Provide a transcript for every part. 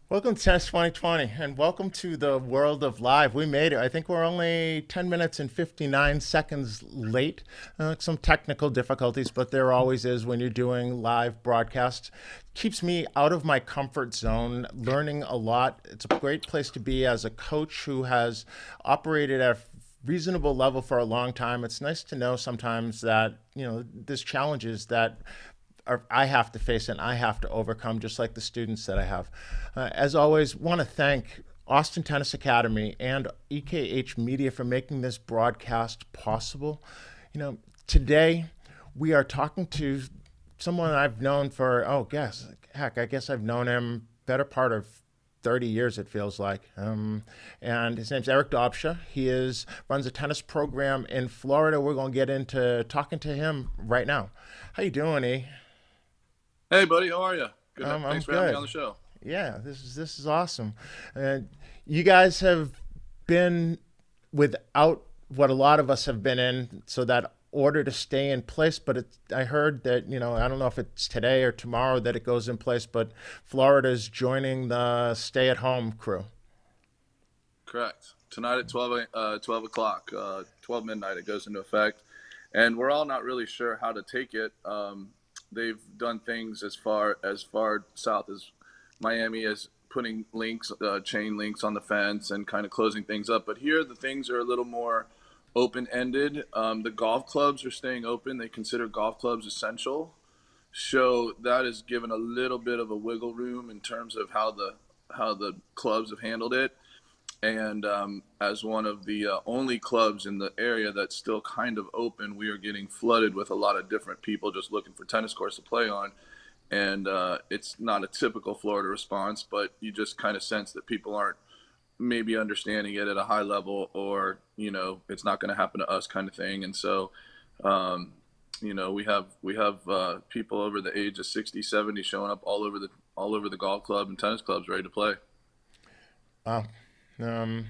Welcome to Tennis 2020 and welcome to the world of live. We made it. I think we're only 10 minutes and 59 seconds late. Some technical difficulties, but there always is when you're doing live broadcasts. Keeps me out of my comfort zone, learning a lot. It's a great place to be as a coach who has operated at a reasonable level for a long time. It's nice to know sometimes that, there's challenges that I have to face and I have to overcome, just like the students that I have. As always, want to thank Austin Tennis Academy and EKH Media for making this broadcast possible. Today we are talking to someone I've known for, I guess I've known him better part of 30 years, it feels like. And his name's Eric Dobsha. Runs a tennis program in Florida. We're going to get into talking to him right now. How you doing, E? Hey, buddy, how are you? Good. I'm Thanks for having me good. on the show. Yeah, this is awesome. And you guys have been without what a lot of us have been in, so that order to stay in place. But I heard that I don't know if it's today or tomorrow that it goes in place, but Florida's joining the stay-at-home crew. Correct. Tonight at 12 o'clock, 12 midnight, it goes into effect. And we're all not really sure how to take it. They've done things as far south as Miami is putting links, chain links on the fence and kind of closing things up. But here, the things are a little more open-ended. The golf clubs are staying open. They consider golf clubs essential. So that has given a little bit of a wiggle room in terms of how the clubs have handled it. And as one of the only clubs in the area that's still kind of open, we are getting flooded with a lot of different people just looking for tennis courts to play on. And it's not a typical Florida response, but you just kind of sense that people aren't maybe understanding it at a high level, or it's not going to happen to us kind of thing. And so um, we have people over the age of 60, 70 showing up all over the golf club and tennis clubs ready to play. Wow. Um,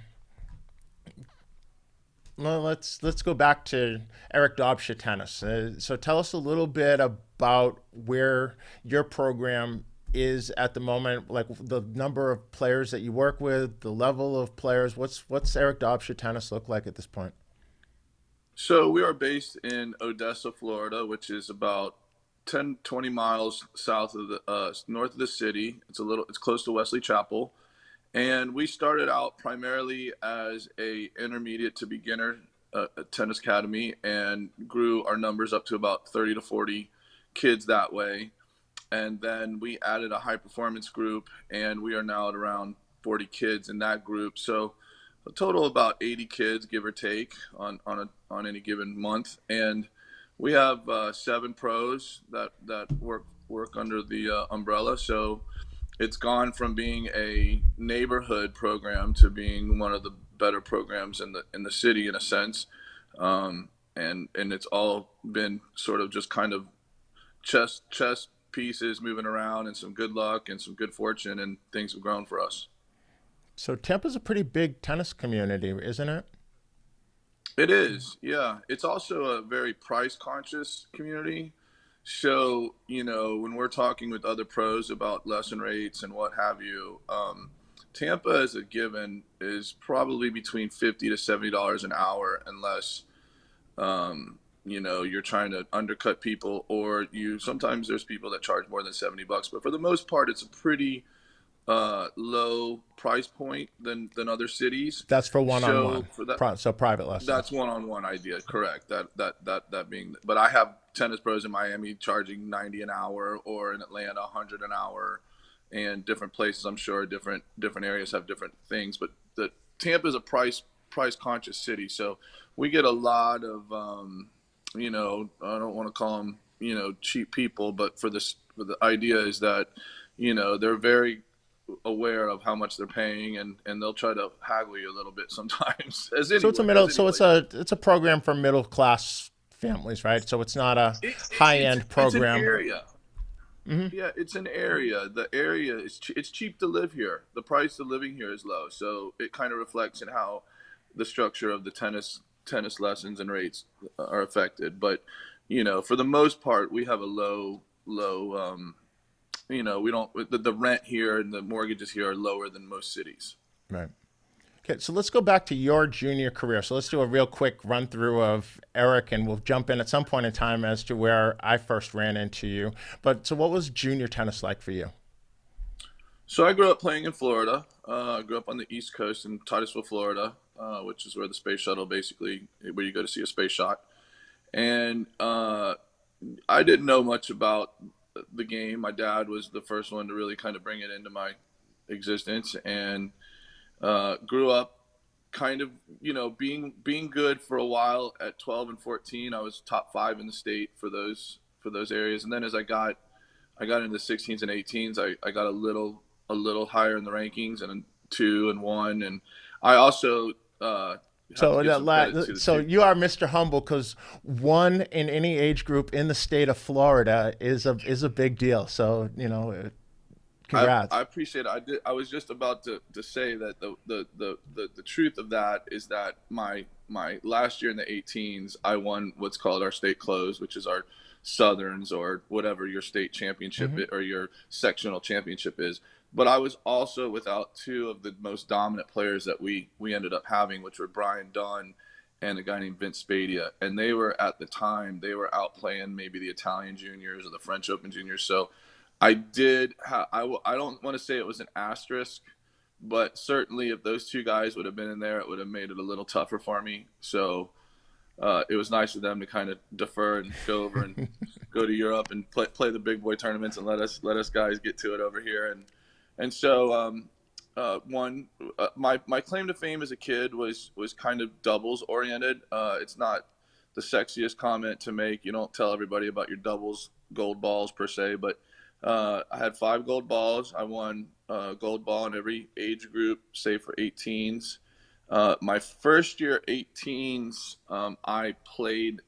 well, let's go back to Eric Dobsha Tennis. So tell us a little bit about where your program is at the moment, like the number of players that you work with, the level of players. What's Eric Dobsha Tennis look like at this point? So we are based in Odessa, Florida, which is about 10, 20 miles south of the north of the city. It's close to Wesley Chapel. And we started out primarily as a intermediate to beginner tennis academy and grew our numbers up to about 30 to 40 kids that way. And then we added a high performance group, and we are now at around 40 kids in that group. So a total of about 80 kids, give or take, on any given month. And we have 7 pros that work under the umbrella. So it's gone from being a neighborhood program to being one of the better programs in the city, in a sense. And it's all been sort of just kind of chess pieces moving around, and some good luck and some good fortune, and things have grown for us. So Tampa's a pretty big tennis community, isn't it? It is, yeah. It's also a very price conscious community. So, when we're talking with other pros about lesson rates and what have you, Tampa as a given is probably between $50 to $70 an hour, unless you're trying to undercut people, or you sometimes there's people that charge more than $70. But for the most part, it's a pretty low price point than other cities. That's for So one-on-one, for that, so private that's lessons. one-on-one idea, correct? That being, but I have tennis pros in Miami charging 90 an hour, or in Atlanta 100 an hour, and different places. I'm sure different areas have different things, but the Tampa is a price conscious city, so we get a lot of I don't want to call them cheap people, but for the idea is that they're very aware of how much they're paying, and they'll try to haggle you a little bit sometimes, as So it's a anywhere middle. as So anybody does. it's a program for middle class families, right? So it's not a high end It's an program. area. Hmm. Yeah, it's an area. The area is it's cheap to live here. The price of living here is low, so it kind of reflects in how the structure of the tennis lessons and rates are affected. But for the most part, we have a low you know, we don't, the rent here and the mortgages here are lower than most cities. Right. Okay, so let's go back to your junior career. So let's do a real quick run through of Eric, and we'll jump in at some point in time as to where I first ran into you. But so what was junior tennis like for you? So I grew up playing in Florida. I grew up on the East Coast in Titusville, Florida, which is where the space shuttle basically, where you go to see a space shot. And I didn't know much about the game. My dad was the first one to really kind of bring it into my existence, and grew up kind of, you know, being good for a while. At 12 and 14, I was top 5 in the state for those areas. And then as I got into the 16s and 18s, I got a little higher in the rankings, and 2 and 1. And I also So you are Mr. Humble, because 1 in any age group in the state of Florida is a big deal. So, you know, congrats. I appreciate it. I was just about to say that the truth of that is that my last year in the 18s, I won what's called our state close, which is our Southerns, or whatever your state championship or your sectional championship is. But I was also without 2 of the most dominant players that we ended up having, which were Brian Dunn and a guy named Vince Spadia. And they were, at the time, they were outplaying maybe the Italian juniors or the French Open juniors. So I don't want to say it was an asterisk, but certainly if those 2 guys would have been in there, it would have made it a little tougher for me. So it was nice of them to kind of defer and go over and go to Europe and play the big boy tournaments, and let us guys get to it over here. And so my claim to fame as a kid was kind of doubles oriented. It's not the sexiest comment to make. You don't tell everybody about your doubles gold balls per se, but I had 5 gold balls. I won gold ball in every age group, save for 18s. My first year 18s, I played.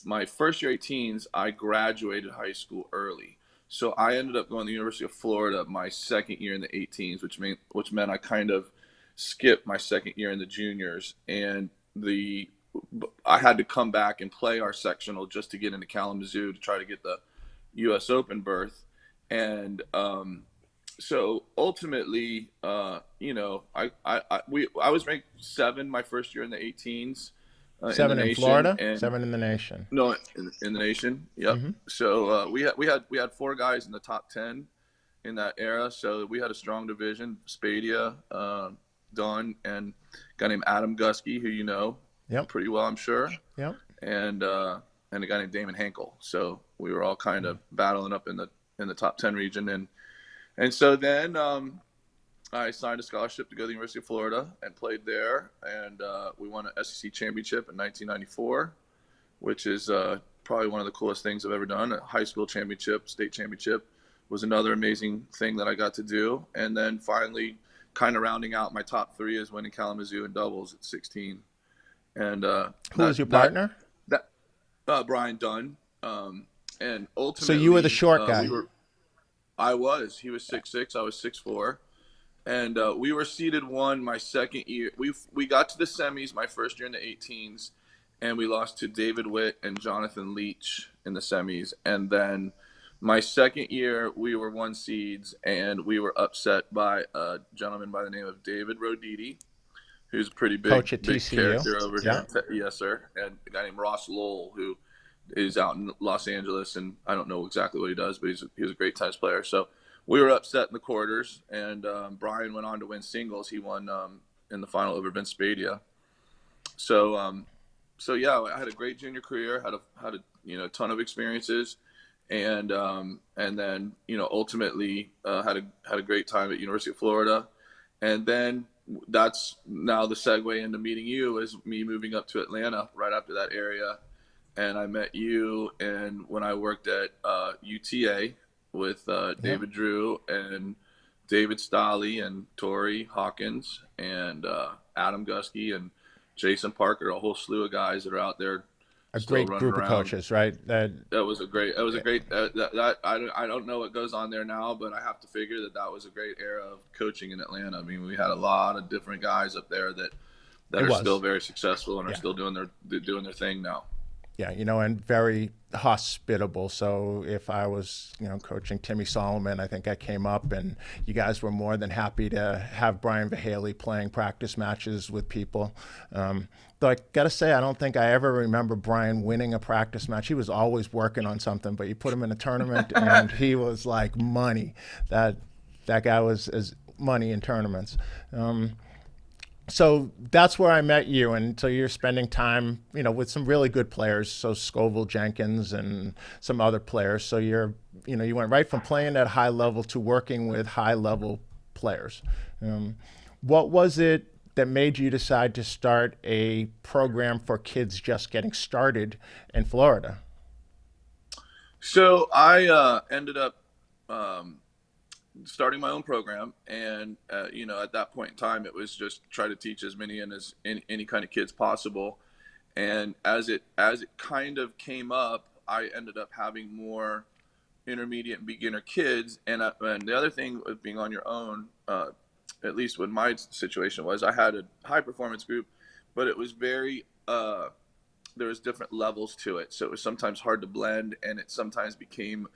My first year 18s, I graduated high school early. So I ended up going to the University of Florida my second year in the 18s, which meant I kind of skipped my second year in the juniors, and I had to come back and play our sectional just to get into Kalamazoo to try to get the U.S. Open berth. And so ultimately, you know, I was ranked 7 my first year in the 18s. 7 in Florida, and 7 in the nation. No, in the nation. Yep. So we had 4 guys in the top 10 in that era. So we had a strong division: Spadia, Dunn, and a guy named Adam Gusky, who you know pretty well, I'm sure. Yep. And a guy named Damon Hankel. So we were all kind of battling up in the top 10 region, and so then I signed a scholarship to go to the University of Florida and played there, and we won an SEC championship in 1994, which is probably one of the coolest things I've ever done. A high school championship, state championship was another amazing thing that I got to do. And then finally, kind of rounding out my top 3 is winning Kalamazoo in doubles at 16. And who was your partner? Brian Dunn. And ultimately, so you were the short guy. He was 6'6", I was 6'4". And we were seeded 1 my second year. We got to the semis my first year in the 18s, and we lost to David Witt and Jonathan Leach in the semis. And then my second year, we were 1 seeds, and we were upset by a gentleman by the name of David Roditi, who's a pretty big, coach at big TCU. character over here. Yes, sir. And a guy named Ross Lowell, who is out in Los Angeles, and I don't know exactly what he does, but he's a great tennis player. So we were upset in the quarters, and Brian went on to win singles. He won in the final over Vince Spadia. So yeah, I had a great junior career. Had a ton of experiences, and then ultimately had a great time at University of Florida, and then that's now the segue into meeting you, is me moving up to Atlanta right after that area, and I met you, and when I worked at UTA. With David Drew and David Stolley and Tori Hawkins and Adam Gusky and Jason Parker, a whole slew of guys that are out there. A great group of coaches, right? That was a great. I don't know what goes on there now, but I have to figure that was a great era of coaching in Atlanta. I mean, we had a lot of different guys up there that are still very successful and are still doing their thing now. Yeah, and very hospitable. So if I was, coaching Timmy Solomon, I think I came up and you guys were more than happy to have Brian Vahaley playing practice matches with people. Though I got to say, I don't think I ever remember Brian winning a practice match. He was always working on something, but you put him in a tournament and he was like money. That guy was as money in tournaments. So that's where I met you, and so you're spending time, with some really good players. So Scoville, Jenkins, and some other players. So you went right from playing at high level to working with high level players. What was it that made you decide to start a program for kids just getting started in Florida? So I ended up um, starting my own program, and at that point in time, it was just try to teach as many and as any kind of kids possible. And as it kind of came up, I ended up having more intermediate and beginner kids. And the other thing with being on your own, at least with my situation, was I had a high performance group, but it was very there was different levels to it, so it was sometimes hard to blend, and it sometimes became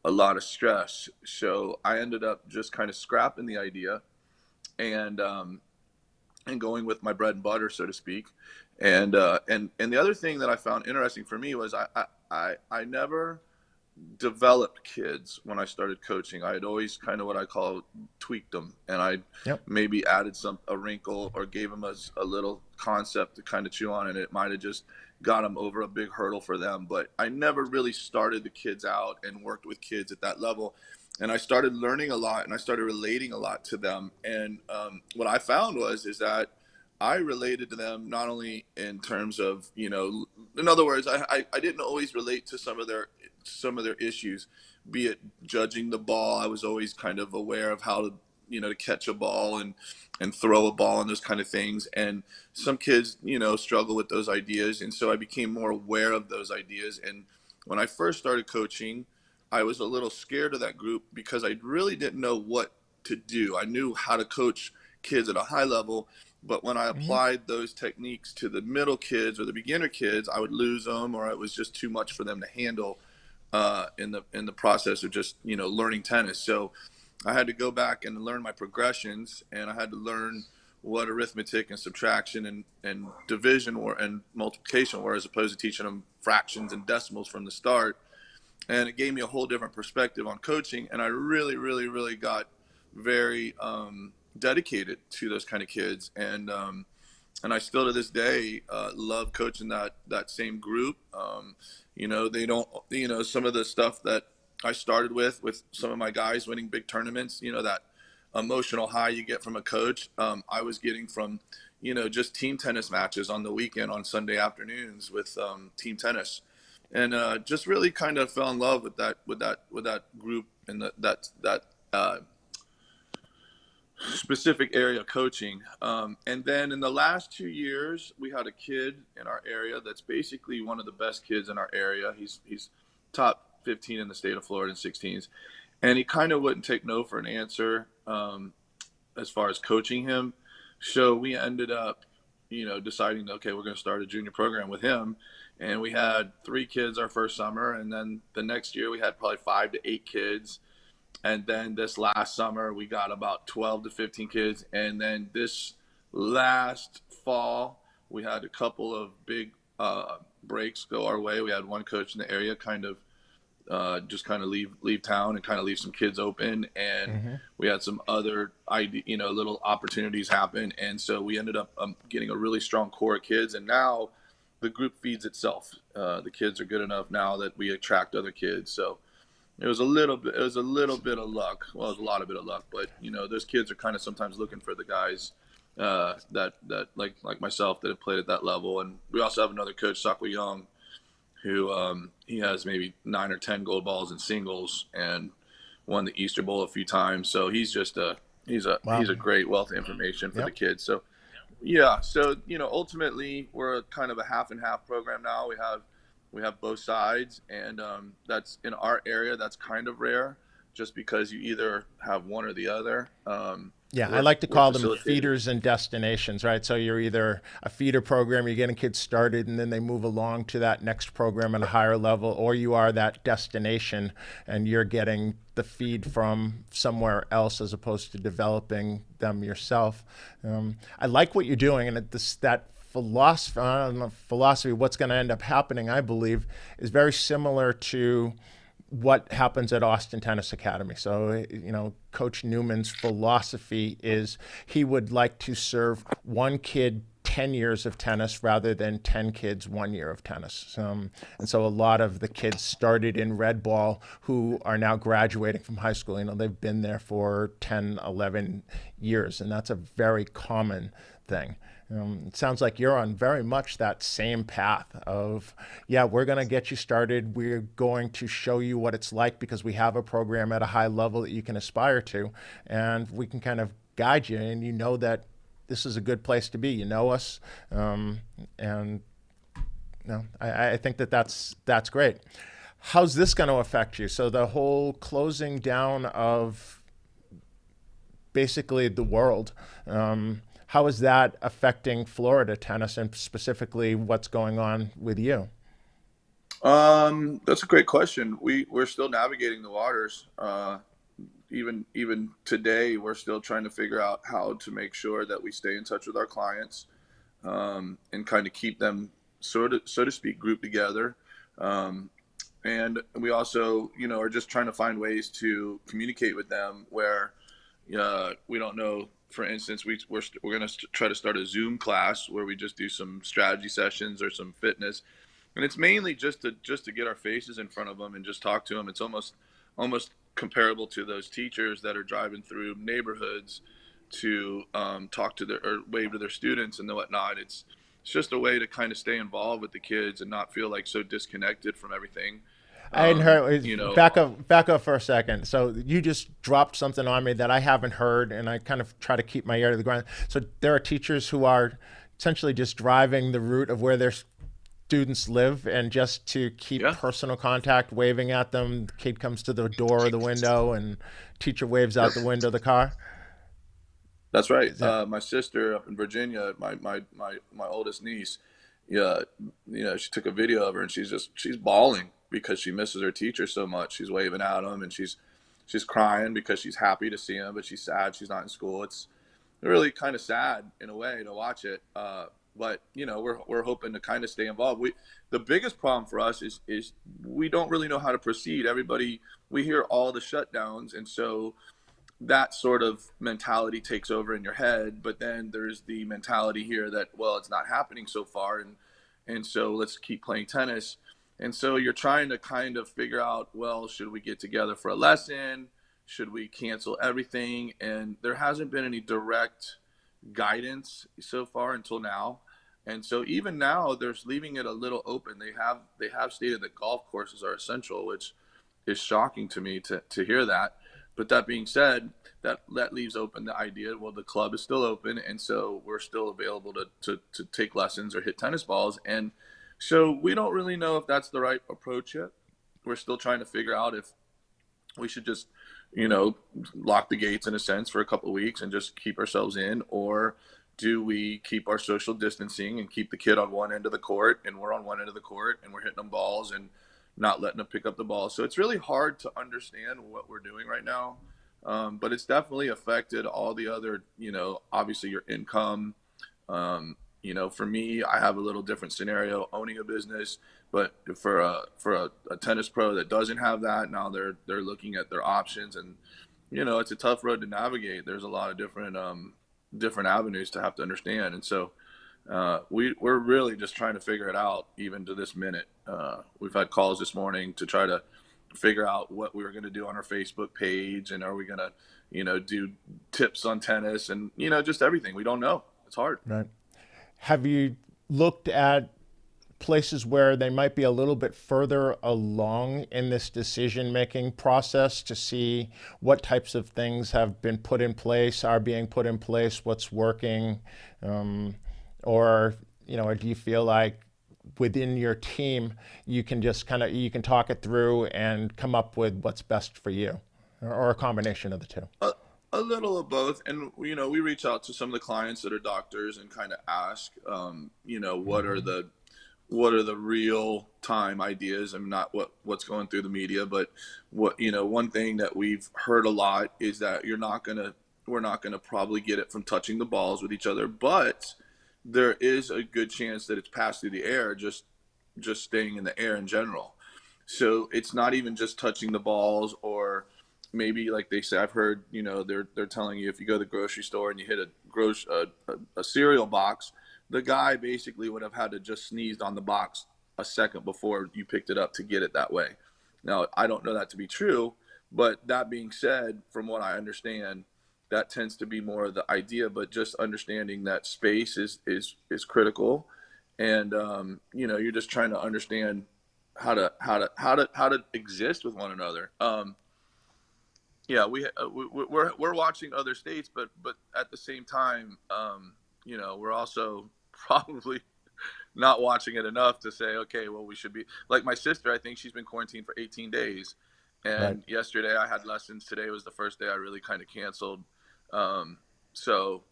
a lot of stress. So I ended up just kind of scrapping the idea and going with my bread and butter, so to speak. And the other thing that I found interesting for me was I never developed kids when I started coaching. I had always kind of what I call tweaked them, and I Yep. maybe added a wrinkle or gave them a little concept to kind of chew on, and it might have just got them over a big hurdle for them. But I never really started the kids out and worked with kids at that level. And I started learning a lot, and I started relating a lot to them. And what I found is that I related to them not only in terms of, in other words, I didn't always relate to some of their issues, be it judging the ball. I was always kind of aware of how to catch a ball and throw a ball and those kind of things. And some kids, struggle with those ideas. And so I became more aware of those ideas. And when I first started coaching, I was a little scared of that group because I really didn't know what to do. I knew how to coach kids at a high level, but when I Mm-hmm. applied those techniques to the middle kids or the beginner kids, I would lose them, or it was just too much for them to handle in the process of just learning tennis. So I had to go back and learn my progressions, and I had to learn what arithmetic and subtraction and division and multiplication were, as opposed to teaching them fractions and decimals from the start. And it gave me a whole different perspective on coaching, and I really, really, really got very dedicated to those kind of kids. And I still to this day love coaching that same group. They don't, some of the stuff that I started with some of my guys winning big tournaments, that emotional high you get from a coach, I was getting from, just team tennis matches on the weekend on Sunday afternoons with team tennis. And just really kind of fell in love with that group and that specific area of coaching. And then in the last 2 years, we had a kid in our area that's basically one of the best kids in our area. He's top 15 in the state of Florida in 16s, and he kind of wouldn't take no for an answer as far as coaching him. So we ended up, deciding, okay, we're going to start a junior program with him. And we had 3 kids our first summer, and then the next year we had probably 5 to 8 kids. And then this last summer we got about 12 to 15 kids. And then this last fall we had a couple of big breaks go our way. We had one coach in the area kind of just kind of leave town and kind of leave some kids open, and Mm-hmm. we had some other little opportunities happen. And so we ended up getting a really strong core of kids, and now the group feeds itself. The kids are good enough now that we attract other kids. So it was a little bit of luck. Well, it was a lot of bit of luck, but those kids are kind of sometimes looking for the guys that like myself that have played at that level. And we also have another coach, Sakwa Young, who he has maybe 9 or 10 gold balls in singles and won the Easter Bowl a few times. So he's just Wow. he's a great wealth of information for the Yep. kids. So yeah, so ultimately we're kind of a half and half program now. We have both sides, and that's in our area. That's kind of rare, just because you either have one or the other. Yeah, I we're like to we're call them facilitating. feeders and destinations, right? So you're either a feeder program, you're getting kids started, and then they move along to that next program at a higher level, or you are that destination and you're getting the feed from somewhere else as opposed to developing them yourself. I like what you're doing, and that philosophy, I don't know, philosophy, what's going to end up happening, I believe, is very similar to what happens at Austin Tennis Academy. So, Coach Newman's philosophy is he would like to serve one kid 10 years of tennis rather than 10 kids 1 year of tennis. And so a lot of the kids started in red ball who are now graduating from high school. They've been there for 10, 11 years, and that's a very common thing. It sounds like you're on very much that same path of, yeah, we're going to get you started. We're going to show you what it's like because we have a program at a high level that you can aspire to, and we can kind of guide you, and you know that this is a good place to be. You know us, and I think that's great. How's this going to affect you? So the whole closing down of basically the world. How is that affecting Florida tennis and specifically what's going on with you? That's a great question. We're still navigating the waters. Even today, we're still trying to figure out how to make sure that we stay in touch with our clients, and kind of keep them so to speak, grouped together. And we also, are just trying to find ways to communicate with them where we don't know. For instance, we're going to try to start a Zoom class where we just do some strategy sessions or some fitness, and it's mainly just to get our faces in front of them and just talk to them. It's almost comparable to those teachers that are driving through neighborhoods to talk to their or wave to their students and whatnot. It's just a way to kind of stay involved with the kids and not feel like so disconnected from everything. I hadn't heard. You know, Back up for a second. So you just dropped something on me that I haven't heard, and I kind of try to keep my ear to the ground. So there are teachers who are essentially just driving the route of where their students live, and just to keep yeah, personal contact, waving at them. The kid comes to the door or the window, and teacher waves yep. out the window of the car. That's right. Is that My sister up in Virginia, my oldest niece, yeah, she took a video of her and she's bawling because she misses her teacher so much. She's waving at him and she's crying because she's happy to see him, but she's sad she's not in school. It's really kind of sad in a way to watch it. But we're hoping to kind of stay involved. The biggest problem for us is we don't really know how to proceed. We hear all the shutdowns, and so that sort of mentality takes over in your head. But then there's the mentality here that, well, it's not happening so far, and so let's keep playing tennis. And so you're trying to kind of figure out, well, should we get together for a lesson? Should we cancel everything? And there hasn't been any direct guidance so far until now. And so even now, they're leaving it a little open. They have stated that golf courses are essential, which is shocking to me to hear that. But that being said, that leaves open the idea, well, the club is still open, and so we're still available to take lessons or hit tennis balls. And so we don't really know if that's the right approach yet. We're still trying to figure out if we should just, lock the gates in a sense for a couple of weeks and just keep ourselves in, or do we keep our social distancing and keep the kid on one end of the court and we're on one end of the court and we're hitting them balls and not letting them pick up the ball. So it's really hard to understand what we're doing right now. But it's definitely affected all the other, obviously your income. For me, I have a little different scenario owning a business, but for a tennis pro that doesn't have that, now they're looking at their options, and it's a tough road to navigate. There's a lot of different avenues to have to understand, and so we're really just trying to figure it out even to this minute. We've had calls this morning to try to figure out what we were going to do on our Facebook page, and are we going to do tips on tennis, and just everything. We don't know. It's hard. right? Have you looked at places where they might be a little bit further along in this decision-making process to see what types of things have been put in place, are being put in place, what's working, or do you feel like within your team you can just you can talk it through and come up with what's best for you, or a combination of the two? A little of both, and we reach out to some of the clients that are doctors and kind of ask, what are the real time ideas, and not what's going through the media, but one thing that we've heard a lot is that we're not gonna probably get it from touching the balls with each other, but there is a good chance that it's passed through the air, just staying in the air in general. So it's not even just touching the balls, or maybe like they say, I've heard, they're telling you if you go to the grocery store and you hit a cereal box, the guy basically would have had to just sneezed on the box a second before you picked it up to get it that way. Now, I don't know that to be true, but that being said, from what I understand, that tends to be more of the idea, but just understanding that space is critical. And you're just trying to understand how to exist with one another. Yeah, we're watching other states, but at the same time, we're also probably not watching it enough to say, okay, well, we should be like my sister. I think she's been quarantined for 18 days, Right. and yesterday I had lessons. Today was the first day I really kind of canceled. So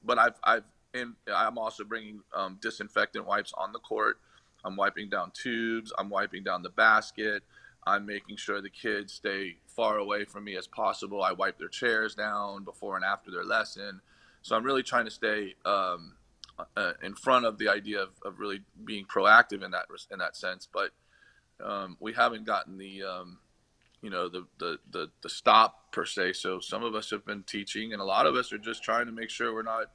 but I'm also bringing disinfectant wipes on the court. I'm wiping down tubes. I'm wiping down the basket. I'm making sure the kids stay far away from me as possible. I wipe their chairs down before and after their lesson. So I'm really trying to stay in front of the idea of really being proactive in that sense. But we haven't gotten the stop per se. So some of us have been teaching, and a lot of us are just trying to make sure we're not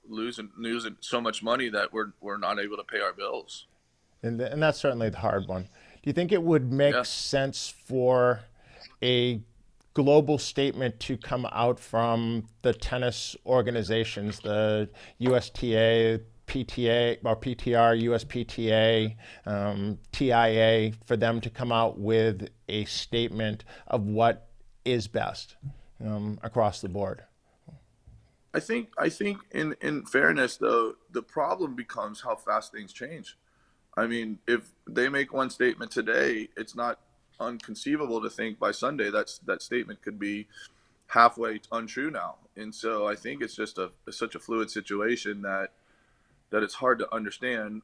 losing so much money that we're not able to pay our bills. And that's certainly the hard one. Do you think it would make Yeah. sense for a global statement to come out from the tennis organizations, the USTA, PTA, or PTR, USPTA, TIA, for them to come out with a statement of what is best across the board? I think in fairness though, the problem becomes how fast things change. I mean, if they make one statement today, it's not unconceivable to think by Sunday that statement could be halfway untrue now. And so I think it's just such a fluid situation that it's hard to understand.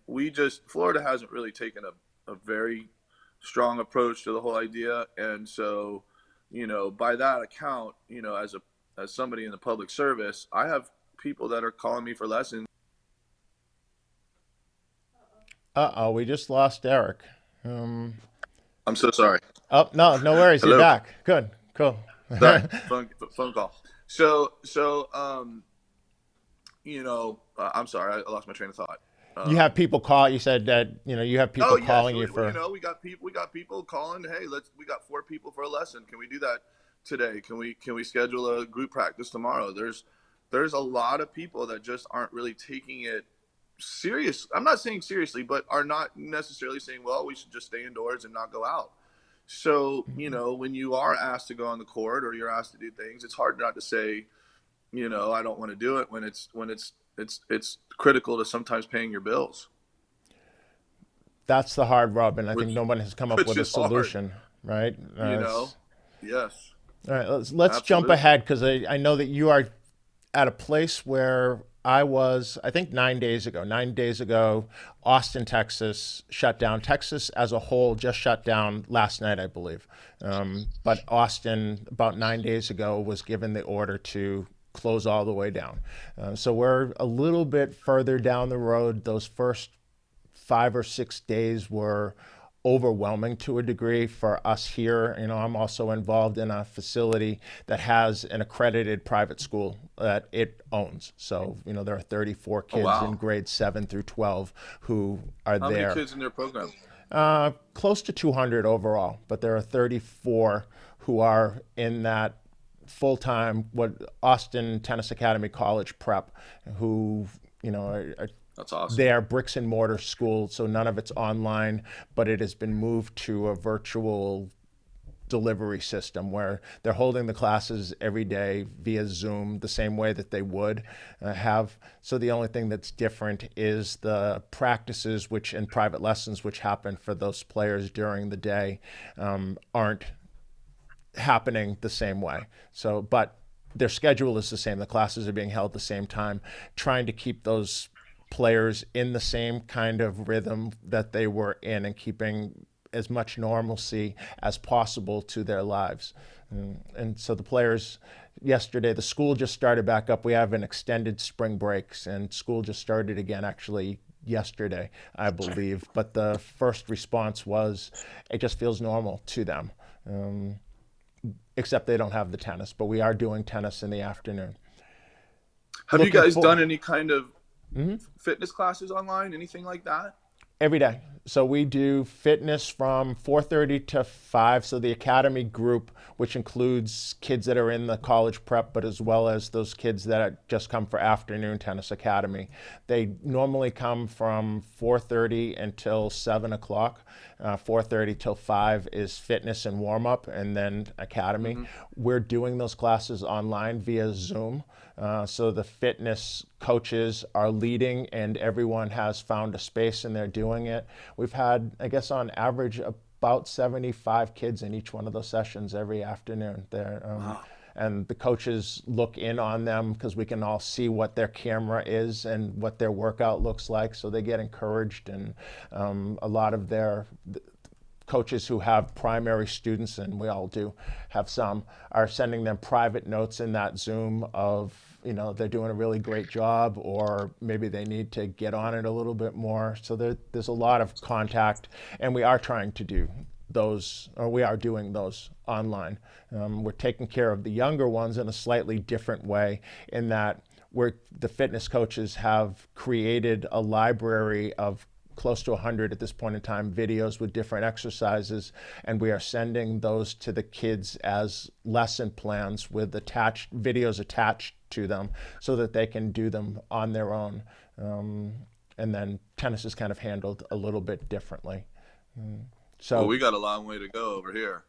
Florida hasn't really taken a very strong approach to the whole idea. And so, by that account, as somebody in the public service, I have people that are calling me for lessons. Uh-oh, we just lost Eric. I'm so sorry. Oh, no, no worries. You're Hello. back. Good, cool. Sorry. Phone call. So, I'm sorry. I lost my train of thought. You have people call. You said that you have Oh people yes, calling you for. we got people calling. Hey, we got 4 people for a lesson. Can we do that today? Can we schedule a group practice tomorrow? There's a lot of people that just aren't really taking it serious. I'm not saying seriously, but are not necessarily saying, well, we should just stay indoors and not go out. So, when you are asked to go on the court or you're asked to do things, it's hard not to say, I don't want to do it when it's critical to sometimes paying your bills. That's the hard rub, and I think Which nobody has come up which with a is hard, solution, right? Yes, All right, let's jump absolutely. ahead because I know that you are at a place where I was, I think 9 days ago. 9 days ago, Austin, Texas shut down. Texas as a whole just shut down last night, I believe. But Austin, about 9 days ago, was given the order to close all the way down. So we're a little bit further down the road. Those first 5 or 6 days were overwhelming to a degree for us here. I'm also involved in a facility that has an accredited private school that it owns. So, there are 34 Oh kids in wow. grades 7 through 12 who are How many there. kids in their program? Close to 200 overall, but there are 34 who are in that full-time, what Austin Tennis Academy College prep, who, are That's awesome. they are bricks and mortar school, so none of it's online, but it has been moved to a virtual delivery system where they're holding the classes every day via Zoom the same way that they would have. So the only thing that's different is the practices and private lessons which happen for those players during the day aren't happening the same way. So, but their schedule is the same. The classes are being held at the same time, trying to keep those players in the same kind of rhythm that they were in and keeping as much normalcy as possible to their lives. And so the players yesterday, the school just started back up. We have an extended spring breaks, and school just started again actually yesterday, I believe. But the first response was it just feels normal to them, except they don't have the tennis. But we are doing tennis in the afternoon. Have you Looking guys for done any kind of fitness classes online, anything like that? every day. So we do fitness from 4:30 to 5. So the academy group, which includes kids that are in the college prep, but as well as those kids that just come for afternoon tennis academy, they normally come from 4:30 until 7 o'clock. 4:30 till 5 is fitness and warm up, and then academy. We're doing those classes online via Zoom. So the fitness coaches are leading, and everyone has found a space and they're doing it. We've had, I guess, on average, about 75 kids in each one of those sessions every afternoon. Wow. And the coaches look in on them because we can all see what their camera is and what their workout looks like. So they get encouraged, and a lot of their coaches who have primary students, and we all do have some, are sending them private notes in that Zoom of, they're doing a really great job, or maybe they need to get on it a little bit more. So there's a lot of contact, and we are trying to do those, or we are doing those online. We're taking care of the younger ones in a slightly different way, in that the fitness coaches have created a library of close to 100 at this point in time videos with different exercises, and we are sending those to the kids as lesson plans with videos attached to them so that they can do them on their own. And then tennis is kind of handled a little bit differently. Well, So we got a long way to go over here.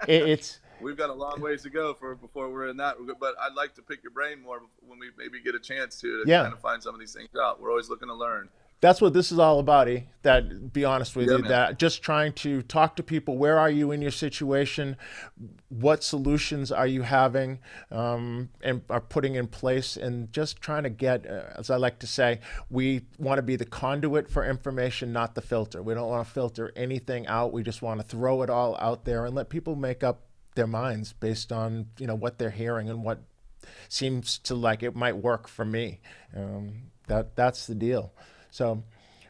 it's We've got a long ways to go before we're in that. But I'd like to pick your brain more when we maybe get a chance to yeah. kind of find some of these things out. We're always looking to learn. That's what this is all about, that, be honest with Yeah, you, man. that just trying to talk to people. Where are you in your situation? What solutions are you having and are putting in place? And just trying to get, as I like to say, we want to be the conduit for information, not the filter. We don't want to filter anything out. We just want to throw it all out there and let people make up their minds based on, what they're hearing and what seems to like it might work for me. That's the deal. So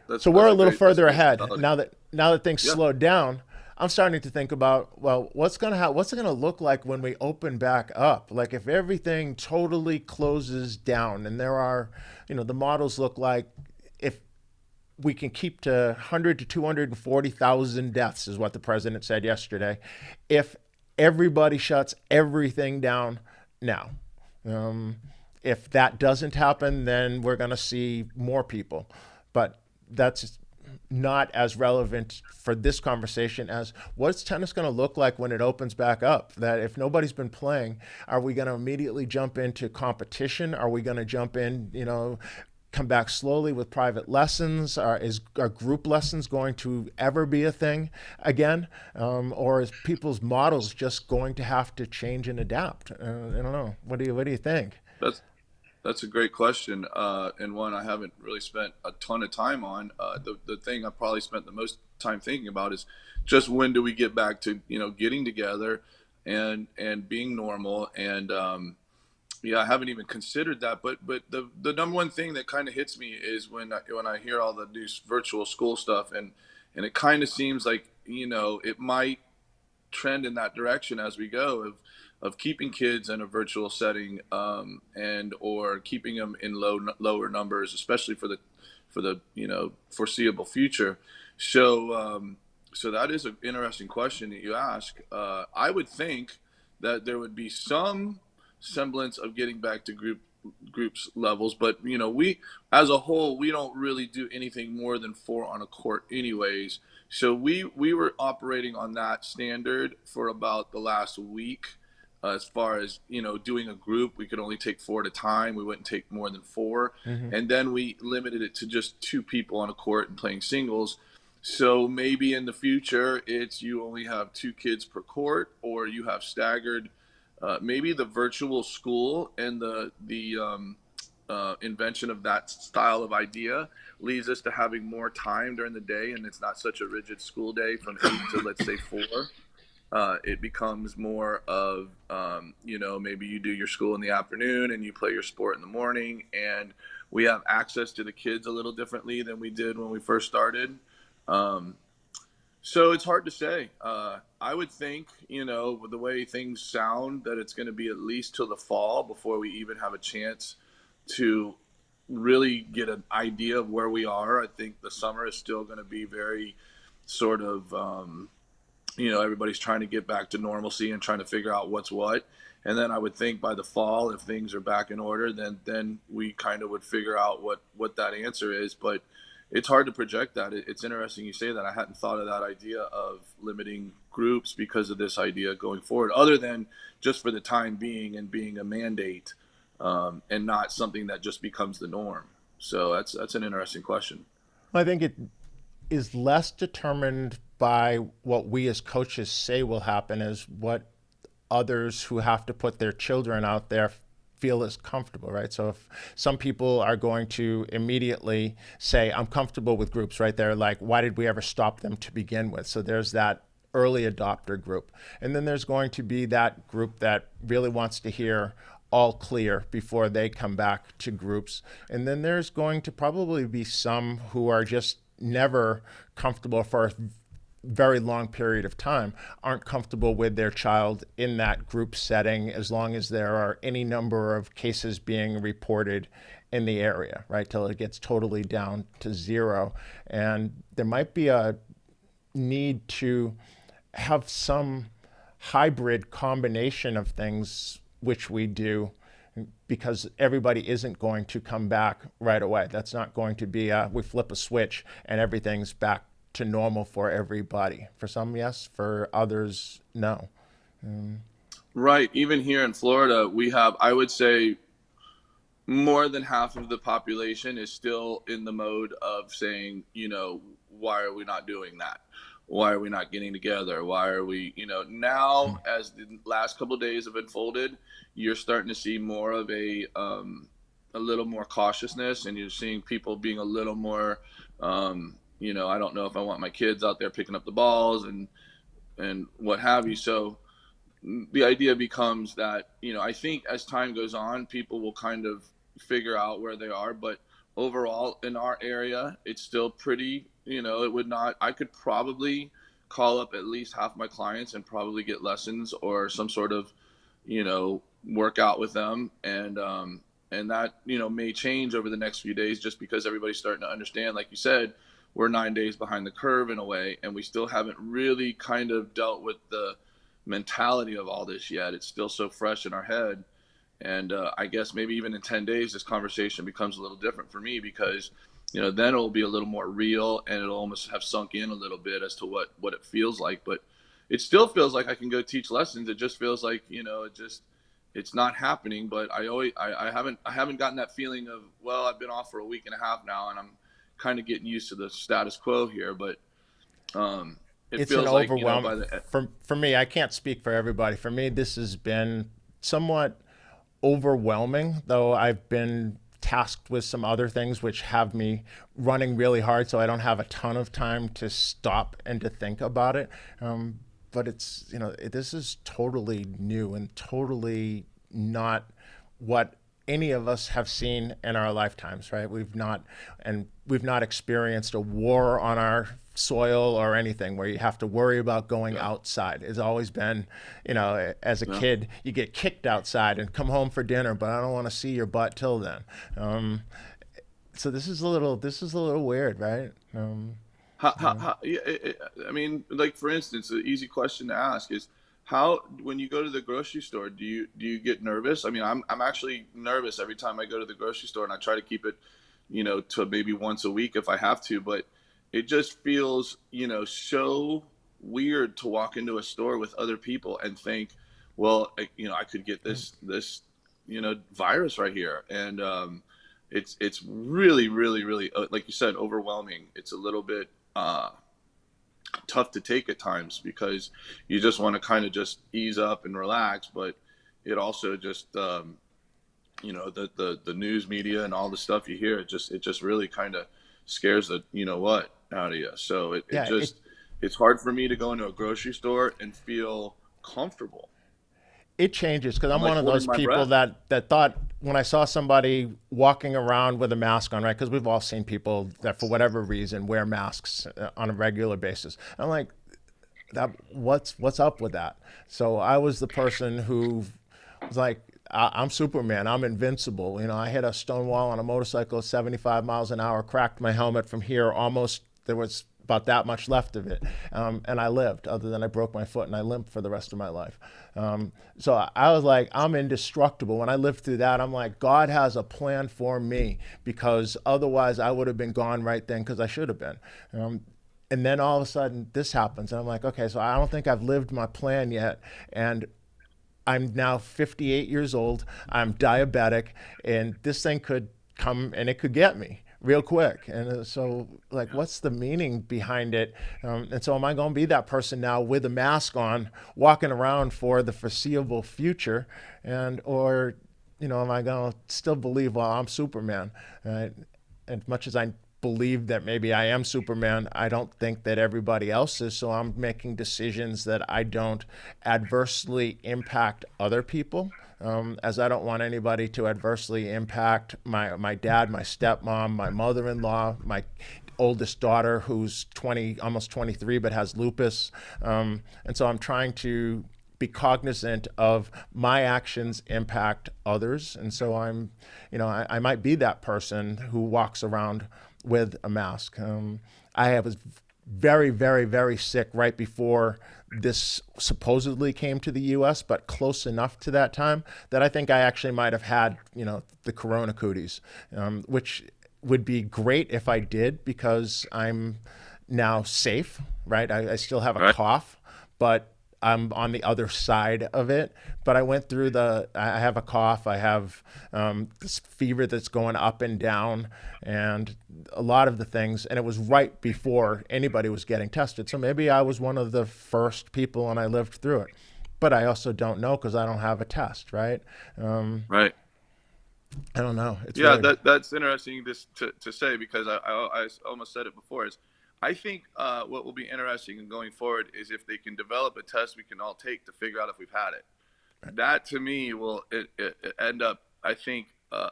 we're a little further ahead now that things slowed down. I'm starting to think about, well, what's it gonna look like when we open back up? Like, if everything totally closes down, and there are, the models look like, if we can keep to 100 to 240,000 deaths is what the president said yesterday. If everybody shuts everything down now. If that doesn't happen, then we're going to see more people. But that's not as relevant for this conversation as what's tennis going to look like when it opens back up? That if nobody's been playing, are we going to immediately jump into competition? Are we going to jump in, come back slowly with private lessons? Are group lessons going to ever be a thing again? Or is people's models just going to have to change and adapt? I don't know. What do you think? That's a great question, and one I haven't really spent a ton of time on. The thing I probably spent the most time thinking about is just when do we get back to getting together and being normal. And I haven't even considered that. But the number one thing that kind of hits me is when I hear all the new virtual school stuff, and it kind of seems like it might trend in that direction as we go of keeping kids in a virtual setting, and or keeping them in lower numbers, especially for the foreseeable future. So that is an interesting question that you ask. I would think that there would be some semblance of getting back to groups levels, but we as a whole, we don't really do anything more than 4 on a court anyways. So we were operating on that standard for about the last week. As far as doing a group, we could only take 4 at a time. We wouldn't take more than 4. And then we limited it to just 2 people on a court and playing singles. So maybe in the future, it's you only have 2 kids per court, or you have staggered maybe the virtual school and the invention of that style of idea leads us to having more time during the day, and it's not such a rigid school day from 8 to, let's say, 4. It becomes more of, maybe you do your school in the afternoon and you play your sport in the morning, and we have access to the kids a little differently than we did when we first started. Um, so it's hard to say. I would think, with the way things sound, that it's going to be at least till the fall before we even have a chance to really get an idea of where we are. I think the summer is still going to be very sort of, everybody's trying to get back to normalcy and trying to figure out what's what. And then I would think by the fall, if things are back in order, then we kind of would figure out what that answer is. But it's hard to project that. It's interesting you say that. I hadn't thought of that idea of limiting groups because of this idea going forward, other than just for the time being and being a mandate, and not something that just becomes the norm. So that's an interesting question. I think it is less determined by what we as coaches say will happen as what others who have to put their children out there feel is comfortable, right? So if some people are going to immediately say, I'm comfortable with groups, right? They're like, why did we ever stop them to begin with? So there's that early adopter group. And then there's going to be that group that really wants to hear all clear before they come back to groups. And then there's going to probably be some who are just never comfortable for a very long period of time, aren't comfortable with their child in that group setting as long as there are any number of cases being reported in the area, right? Till it gets totally down to zero. And there might be a need to have some hybrid combination of things, which we do, because everybody isn't going to come back right away. That's not going to be we flip a switch and everything's back to normal for everybody. For some, yes. For others, no. Right. Even here in Florida, we have, I would say, more than half of the population is still in the mode of saying, why are we not doing that? Why are we not getting together? Why are we, now as the last couple of days have unfolded, you're starting to see more of a little more cautiousness, and you're seeing people being a little more, I don't know if I want my kids out there picking up the balls and what have you. So the idea becomes that, I think as time goes on, people will kind of figure out where they are. But overall, in our area, it's still pretty, it would not, I could probably call up at least half my clients and probably get lessons or some sort of, workout with them. And that, may change over the next few days just because everybody's starting to understand, like you said, we're 9 days behind the curve in a way, and we still haven't really kind of dealt with the mentality of all this yet. It's still so fresh in our head. And I guess maybe even in 10 days, this conversation becomes a little different for me because, then it'll be a little more real and it'll almost have sunk in a little bit as to what it feels like. But it still feels like I can go teach lessons. It just feels like, it's not happening. But I haven't gotten that feeling of, well, I've been off for a week and a half now and I'm kind of getting used to the status quo here. But it It's an feels like, overwhelming, for me, I can't speak for everybody. For me, this has been somewhat overwhelming, though I've been tasked with some other things which have me running really hard, so I don't have a ton of time to stop and to think about it. But it's, this is totally new and totally not what any of us have seen in our lifetimes, right? We've not experienced a war on our soil or anything where you have to worry about going outside. It's always been, as a kid, you get kicked outside and come home for dinner, but I don't want to see your butt till then. So this is a little weird, right? I mean, like for instance, an easy question to ask is how, when you go to the grocery store, do you get nervous? I mean, I'm actually nervous every time I go to the grocery store, and I try to keep it, to maybe once a week if I have to, but it just feels, so weird to walk into a store with other people and think, well, I could get this virus right here. And it's really, really, really, like you said, overwhelming. It's a little bit tough to take at times because you just want to kind of just ease up and relax, but it also just, the news media and all the stuff you hear, it just really kind of scares the, what out of you. So Yeah, it's hard for me to go into a grocery store and feel comfortable. it changes because I'm I'm like one of holding those my people breath. that thought when I saw somebody walking around with a mask on, right? Because we've all seen people that for whatever reason wear masks on a regular basis. I'm like, that what's up with that? So I was the person who was like, I'm Superman. I'm invincible. I hit a stone wall on a motorcycle at 75 miles an hour, cracked my helmet from here. Almost there was about that much left of it, and I lived. Other than I broke my foot and I limped for the rest of my life. So I was like, I'm indestructible. When I lived through that, I'm like, God has a plan for me because otherwise I would have been gone right then because I should have been. And then all of a sudden this happens and I'm like, okay, so I don't think I've lived my plan yet. And I'm now 58 years old. I'm diabetic and this thing could come and it could get me real quick. And so like, what's the meaning behind it? And so am I going to be that person now with a mask on walking around for the foreseeable future? Or am I going to still believe, well, I'm Superman? As much as I believe that maybe I am Superman, I don't think that everybody else is. So I'm making decisions that I don't adversely impact other people, as I don't want anybody to adversely impact my dad, my stepmom, my mother-in-law, my oldest daughter who's 20, almost 23, but has lupus. And so I'm trying to be cognizant of my actions impact others. And so I might be that person who walks around with a mask. I was very, very, very sick right before this supposedly came to the U.S., but close enough to that time that I think I actually might have had, the corona cooties, which would be great if I did because I'm now safe, right? I still have a cough, but I'm on the other side of it. But I went through I have a cough, I have this fever that's going up and down, and a lot of the things, and it was right before anybody was getting tested. So maybe I was one of the first people and I lived through it. But I also don't know because I don't have a test, right? Right. I don't know. It's Yeah, really, that's interesting to say because I almost said it before. Is I think what will be interesting in going forward is if they can develop a test we can all take to figure out if we've had it. That to me will end up, I think,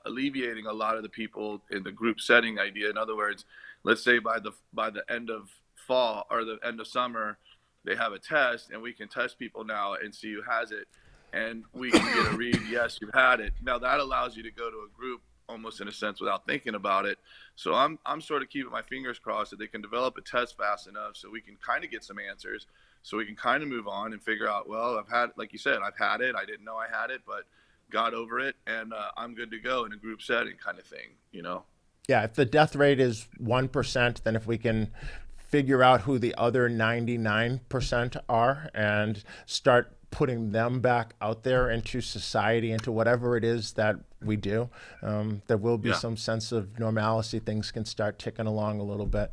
alleviating a lot of the people in the group setting idea. In other words, let's say by the end of fall or the end of summer, they have a test and we can test people now and see who has it, and we can get a read. Yes, you've had it. Now that allows you to go to a group almost in a sense without thinking about it. So I'm sort of keeping my fingers crossed that they can develop a test fast enough so we can kind of get some answers, so we can kind of move on and figure out, well, I've had, like you said, I've had it. I didn't know I had it, but got over it, and I'm good to go in a group setting kind of thing. yeah, if the death rate is 1%, then if we can figure out who the other 99% are and start putting them back out there into society, into whatever it is that we do, there will be Yeah. some sense of normalcy. Things can start ticking along a little bit.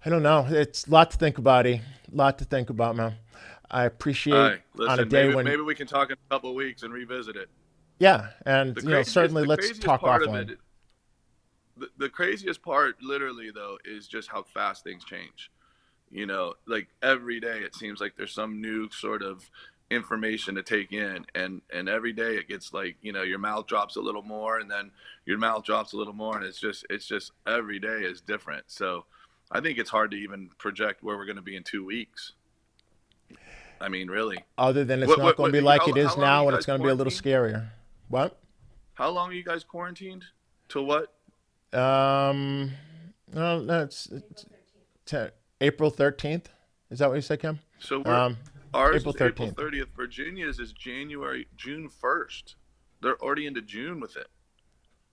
I don't know. It's a lot to think about, A lot to think about, man. I All appreciate right. on a Listen, day maybe when, we can talk in a couple of weeks and revisit it. yeah, and The craziest certainly the let's craziest talk part of offline. it, the craziest part, literally though, is just how fast things change. Like every day it seems like there's some new sort of information to take in, and every day it gets like, your mouth drops a little more, and then your mouth drops a little more, and it's just every day is different. So I think it's hard to even project where we're going to be in 2 weeks. I mean, really. Other than it's what not what, going to what be like it how is long are you now, and it's guys going to be a little quarantined? scarier. What? How long are you guys quarantined? Till what? Um, no, it's te- April 13th. Is that what you said, Kim? So Um, ours April is April 13th. 30th. Virginia's is June 1st. They're already into June with it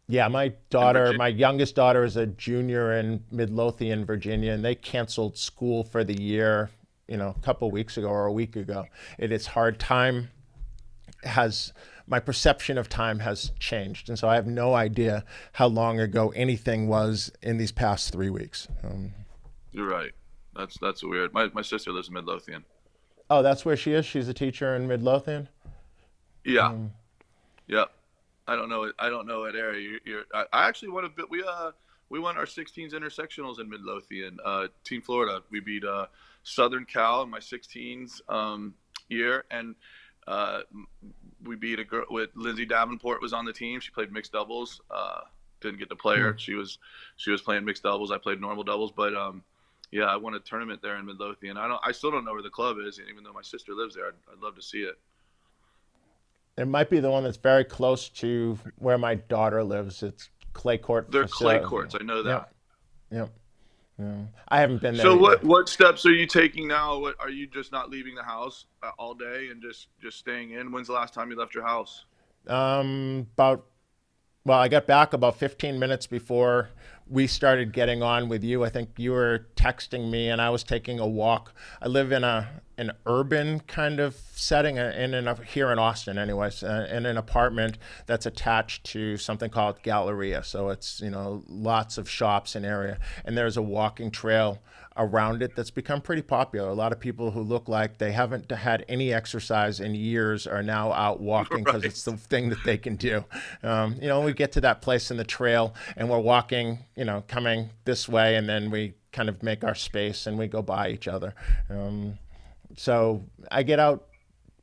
Yeah, my in daughter, Virginia. my youngest daughter is a junior in Midlothian, Virginia, and they canceled school for the year, a couple weeks ago or a week ago. It is hard. My perception of time has changed. And so I have no idea how long ago anything was in these past 3 weeks. You're right. That's weird. My sister lives in Midlothian. Oh, that's where she is? She's a teacher in Midlothian? Yeah. Mm. Yep. I don't know what area I actually won a bit. We won our 16s intersectionals in Midlothian. Team Florida. We beat Southern Cal in my 16s year, and uh, we beat a girl with Lindsay Davenport was on the team. She played mixed doubles. Didn't get to play her. Mm. She was playing mixed doubles. I played normal doubles, but yeah, I won a tournament there in Midlothian. I still don't know where the club is, and even though my sister lives there, I'd love to see it. It might be the one that's very close to where my daughter lives. It's clay court They're clay facility. courts. I know Yep. that. Yep. Yeah. I haven't been there So yet. what steps are you taking now? What are you just not leaving the house all day and just staying in? When's the last time you left your house? About Well, I got back about 15 minutes before we started getting on with you. I think you were texting me and I was taking a walk. I live in an urban kind of setting here in Austin anyways, in an apartment that's attached to something called Galleria. So it's, lots of shops and area, and there's a walking trail around it that's become pretty popular. A lot of people who look like they haven't had any exercise in years are now out walking because Right. it's the thing that they can do. We get to that place in the trail and we're walking, coming this way, and then we kind of make our space and we go by each other. So I get out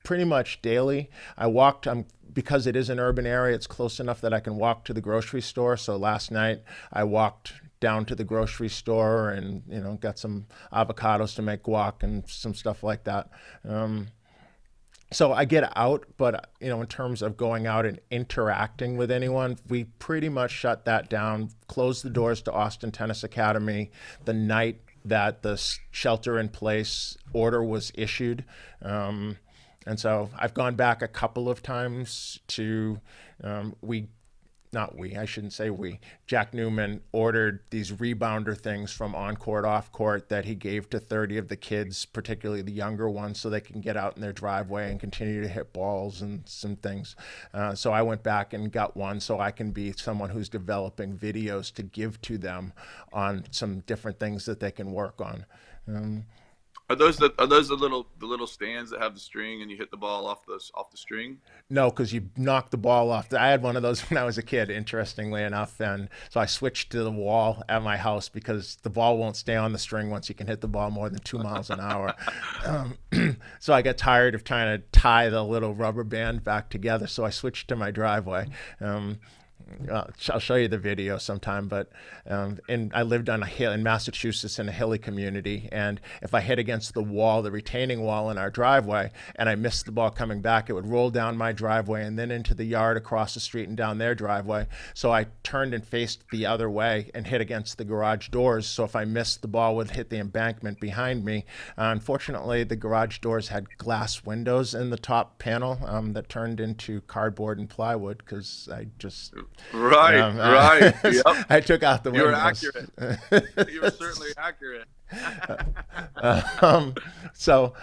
pretty much daily. I walked. Because it is an urban area, it's close enough that I can walk to the grocery store. So last night I walked down to the grocery store and got some avocados to make guac and some stuff like that. So I get out, but in terms of going out and interacting with anyone, we pretty much shut that down, closed the doors to Austin Tennis Academy the night that the shelter in place order was issued. And so I've gone back a couple of times to, I shouldn't say we. Jack Newman ordered these rebounder things from on court, off court that he gave to 30 of the kids, particularly the younger ones, so they can get out in their driveway and continue to hit balls and some things. So I went back and got one so I can be someone who's developing videos to give to them on some different things that they can work on. Are those the little stands that have the string and you hit the ball off the string? No, because you knock the ball off. I had one of those when I was a kid, interestingly enough. And so I switched to the wall at my house because the ball won't stay on the string once you can hit the ball more than 2 miles an hour. So I got tired of trying to tie the little rubber band back together. So I switched to my driveway. I'll show you the video sometime, but I lived on a hill in Massachusetts in a hilly community, and if I hit against the wall, the retaining wall in our driveway, and I missed the ball coming back, it would roll down my driveway and then into the yard across the street and down their driveway. So I turned and faced the other way and hit against the garage doors. So if I missed, the ball would hit the embankment behind me. Unfortunately, the garage doors had glass windows in the top panel that turned into cardboard and plywood because I just Right, right. Yep. I took out the You were windows. accurate. You were certainly accurate. So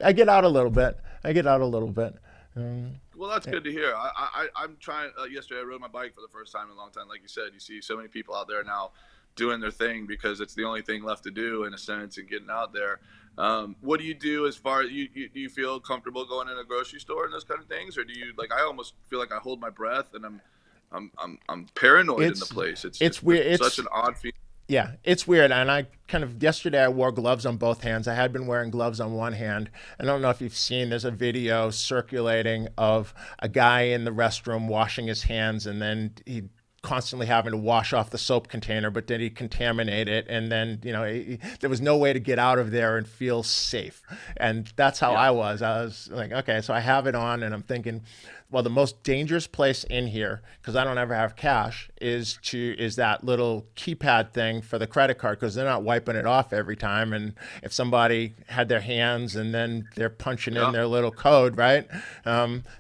I get out a little bit. Um, Well, that's good to hear. I'm trying. Yesterday, I rode my bike for the first time in a long time. Like you said, you see so many people out there now doing their thing because it's the only thing left to do in a sense and getting out there. What do you do as far as do you feel comfortable going in a grocery store and those kind of things, or do you like? I almost feel like I hold my breath and I'm paranoid in the it's place. it's weird. It's such an odd feeling. Yeah, it's weird. And I kind of, yesterday I wore gloves on both hands. I had been wearing gloves on one hand. I don't know if you've seen, there's a video circulating of a guy in the restroom washing his hands, and then he constantly having to wash off the soap container, but did he contaminate it? And then, there was no way to get out of there and feel safe. And that's how Yeah. I was. I was like, okay, so I have it on and I'm thinking, well, the most dangerous place in here, because I don't ever have cash, is that little keypad thing for the credit card, because they're not wiping it off every time. And if somebody had their hands and then they're punching in Yeah. their little code, right?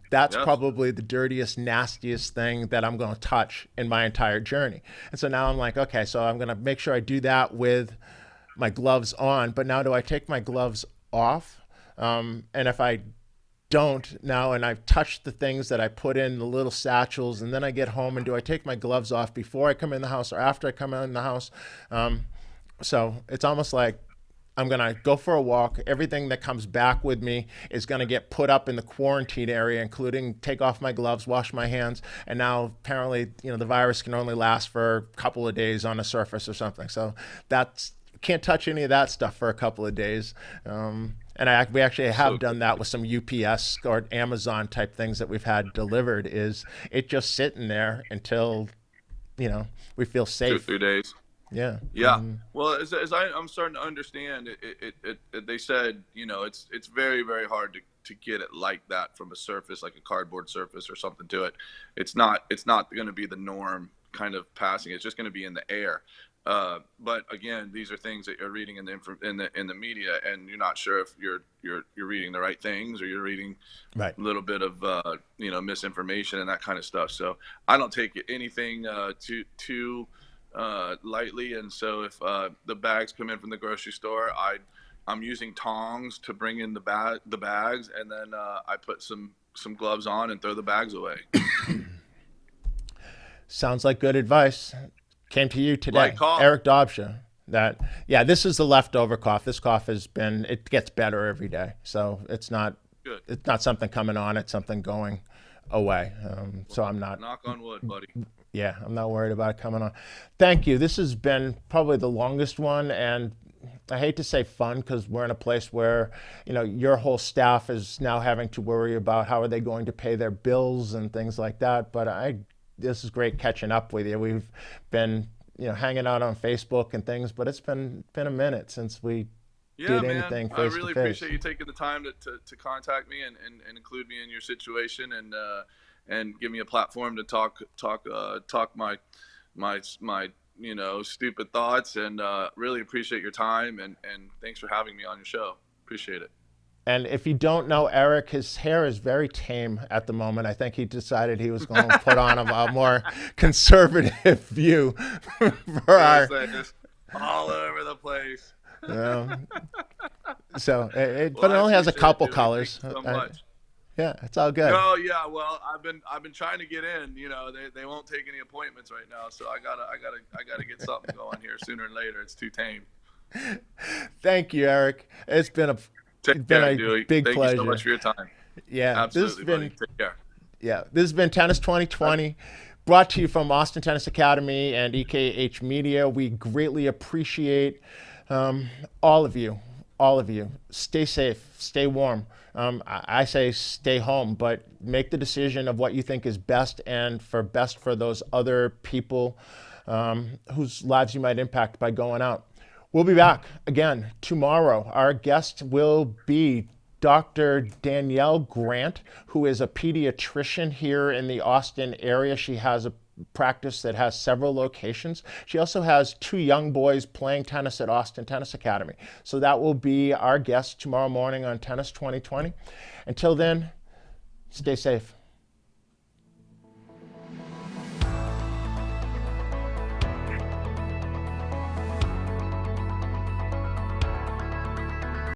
That's Yes. probably the dirtiest, nastiest thing that I'm going to touch in my entire journey. And so now I'm like, okay, so I'm going to make sure I do that with my gloves on. But now do I take my gloves off? And if I don't now, and I've touched the things that I put in the little satchels, and then I get home, and do I take my gloves off before I come in the house or after I come in the house? So it's almost like I'm going to go for a walk. Everything that comes back with me is going to get put up in the quarantine area, including take off my gloves, wash my hands. And now apparently, the virus can only last for a couple of days on a surface or something. So can't touch any of that stuff for a couple of days. And we actually have done that with some UPS or Amazon type things that we've had delivered. Is it just sitting there until, we feel safe. 2 or 3 days. Yeah. Yeah. Well, as I'm starting to understand, they said, it's very, very hard to get it like that from a surface, like a cardboard surface or something to it. It's not going to be the norm kind of passing. It's just going to be in the air. But again, these are things that you're reading in the media, and you're not sure if you're reading the right things, or you're reading a little bit of misinformation and that kind of stuff. So I don't take anything too lightly, and so if the bags come in from the grocery store, I'm using tongs to bring in the bags, and then I put some gloves on and throw the bags away. Sounds like good advice. Came to you today, cough. Eric Dobsha. This is the leftover cough. This cough it gets better every day, so it's not good. It's not something coming on. It's something going away. So I'm not. Knock on wood, buddy. Yeah, I'm not worried about it coming on. Thank you. This has been probably the longest one, and I hate to say fun, because we're in a place where, your whole staff is now having to worry about how are they going to pay their bills and things like that. But this is great catching up with you. We've been, hanging out on Facebook and things, but it's been a minute since we did anything face to face. I really appreciate you taking the time to contact me and include me in your situation, and give me a platform to talk my stupid thoughts, and really appreciate your time, and thanks for having me on your show. Appreciate it. And if you don't know Eric, his hair is very tame at the moment. I think he decided he was going to put on a more conservative view for our. Just all over the place. So, but it only has a couple colors. Thank you so much. Yeah, it's all good. Oh yeah, well, I've been trying to get in. They won't take any appointments right now, so I gotta get something going here sooner or later. It's too tame. Thank you, Eric. It's been a big pleasure. Thank you so much for your time. Yeah, absolutely, buddy. Take care. Yeah, this has been Tennis 2020, brought to you from Austin Tennis Academy and EKH Media. We greatly appreciate all of you. Stay safe, stay warm. I say stay home, but make the decision of what you think is best for those other people whose lives you might impact by going out. We'll be back again tomorrow. Our guest will be Dr. Danielle Grant, who is a pediatrician here in the Austin area. She has a practice that has several locations. She also has 2 young boys playing tennis at Austin Tennis Academy. So that will be our guest tomorrow morning on Tennis 2020. Until then, stay safe.